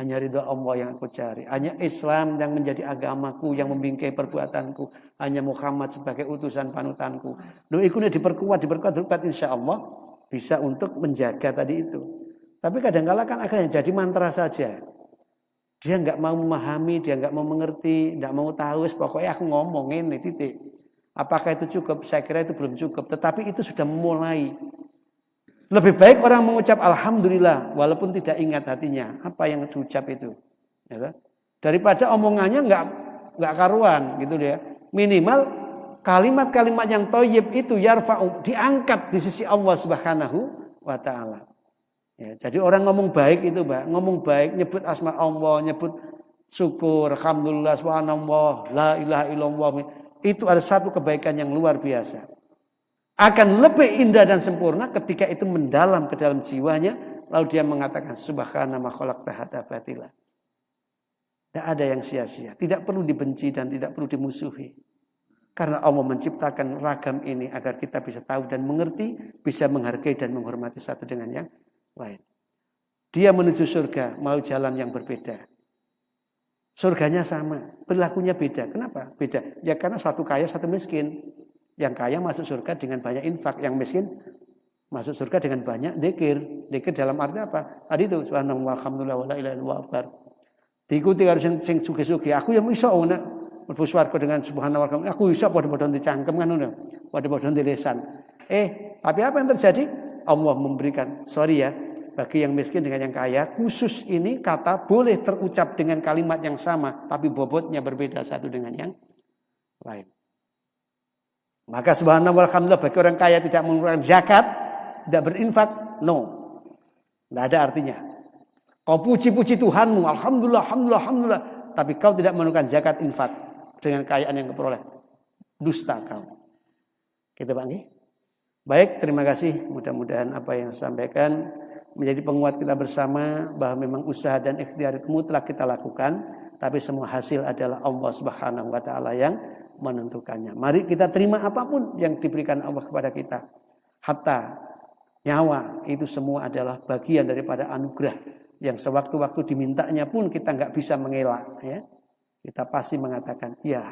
Hanya ridho Allah yang aku cari. Hanya Islam yang menjadi agamaku, yang membingkai perbuatanku. Hanya Muhammad sebagai utusan panutanku. Loh, ikutnya diperkuat, insya Allah bisa untuk menjaga tadi itu. Tapi kadang-kala kan akhirnya jadi mantra saja. Dia nggak mau memahami, dia nggak mau mengerti, nggak mau tahu. Pokoknya aku ngomongin ini titik. Apakah itu cukup? Saya kira itu belum cukup. Tetapi itu sudah mulai. Lebih baik orang mengucap alhamdulillah walaupun tidak ingat hatinya apa yang diucap itu. Ya, daripada omongannya nggak karuan gitu dia. Minimal kalimat-kalimat yang thayyib itu yarfa'u diangkat di sisi Allah Subhanahu wa taala. Ya, jadi orang ngomong baik itu, Mbak, ngomong baik, nyebut asma Allah, nyebut syukur, alhamdulillah, subhanallah, la ilaha illallah. Itu ada satu kebaikan yang luar biasa. Akan lebih indah dan sempurna ketika itu mendalam ke dalam jiwanya, lalu dia mengatakan subhana ma khalaqta hadza batila. Tidak ada yang sia-sia, tidak perlu dibenci dan tidak perlu dimusuhi. Karena Allah menciptakan ragam ini agar kita bisa tahu dan mengerti, bisa menghargai dan menghormati satu dengan yang lain. Dia menuju surga melalui jalan yang berbeda. Surganya sama, perilakunya beda. Kenapa? Beda. Ya karena satu kaya, satu miskin. Yang kaya masuk surga dengan banyak infak, yang miskin masuk surga dengan banyak zikir. Zikir dalam arti apa? Tadi itu subhanallah walhamdulillah wala ilaha illallah. Diikuti harus sing sugih-sugih. Aku yang iso ana mlebu swarga dengan subhanallah walhamdulillah. Aku iso padha-padha dicangkem kan ngono. Padha-padha di lisan. Tapi apa yang terjadi? Allah memberikan, bagi yang miskin dengan yang kaya, khusus ini kata boleh terucap dengan kalimat yang sama, tapi bobotnya berbeda satu dengan yang lain. Maka subhanallah walhamdulillah bagi orang kaya tidak mengeluarkan zakat, tidak berinfak, no. Tidak ada artinya. Kau puji-puji Tuhanmu, alhamdulillah, alhamdulillah, alhamdulillah, tapi kau tidak mengeluarkan zakat infak dengan kekayaan yang kau peroleh. Dusta kau. Kita banggi. Baik, terima kasih. Mudah-mudahan apa yang saya sampaikan menjadi penguat kita bersama bahwa memang usaha dan ikhtiar itu mutlak kita lakukan, tapi semua hasil adalah Allah Subhanahu wa taala yang menentukannya. Mari kita terima apapun yang diberikan Allah kepada kita. Hatta nyawa itu semua adalah bagian daripada anugerah yang sewaktu-waktu dimintanya pun kita nggak bisa mengelak, ya. Kita pasti mengatakan ya,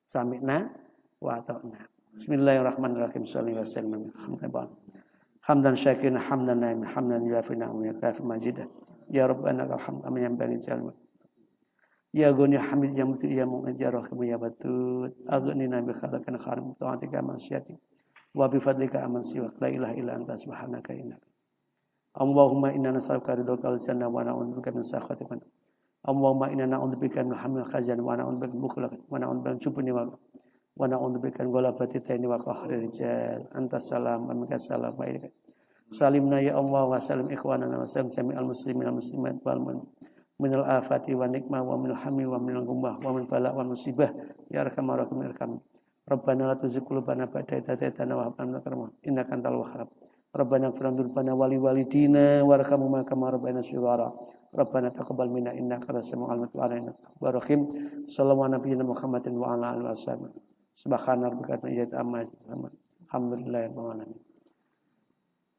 sami'na wa ata'na. Bismillahirrahmanirrahim. Shallallahu alaihi wasallam. Hamdan syakirin hamdan naimin hamdan yuafi na'am yakafi majidah. Ya Rabbana lakal hamd amma yanbaghi jalal. Ya Ghani Hamid ya Muti ya Mu'id ya Rahim ya Batut. Aghnina bi khalaqan kharim ta'atika masyati. Wa bi fadlika aman siwak la ilaha illa anta subhanaka innaka. Allahumma inna nas'aluka ridhaka wal jannah wa na'udzubika min sakhatika. Allahumma inna na'udzubika min hamil khazan wa na'udzubika min bukhlak wa na'udzubika min jubni wa na'udzubika min ghalabati taini wa qahri rijal. Anta salam wa minka salam wa ilaika. Salimna ya Allah wa salim ikhwanana wa salim jami'al muslimin wal muslimat wal mu'minin minal afati wa nikmah wa minal hamil wa minal gumbah wa min bala wa musibah ya arhamar rahimin irham. Rabbana la tuzigh qulubana ba'da idh hadaytana wa hab lana min ladunka innaka antal wahhab. Rabbana ighfir lana wa li walidina warhamhuma kama rabbayana shighara. Rabbana taqabbal minna innaka antas samiul alim wa inna tawwabur rahim. Sallallahu ala nabiyyina Muhammadin wa ala alihi wasallam. Subhana rabbika rabbil izzati amma yasifun. Alhamdulillahirabbil alamin.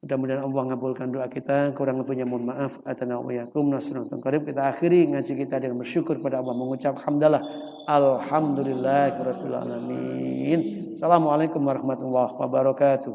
Mudah-mudahan Allah mengabulkan doa kita. Kurang lebihnya mohon maaf. Atana wa yakum nasrun qarib. Kita akhiri ngaji kita dengan bersyukur pada Allah, mengucap hamdalah. Alhamdulillahirabbil alamin. Assalamualaikum warahmatullahi wabarakatuh.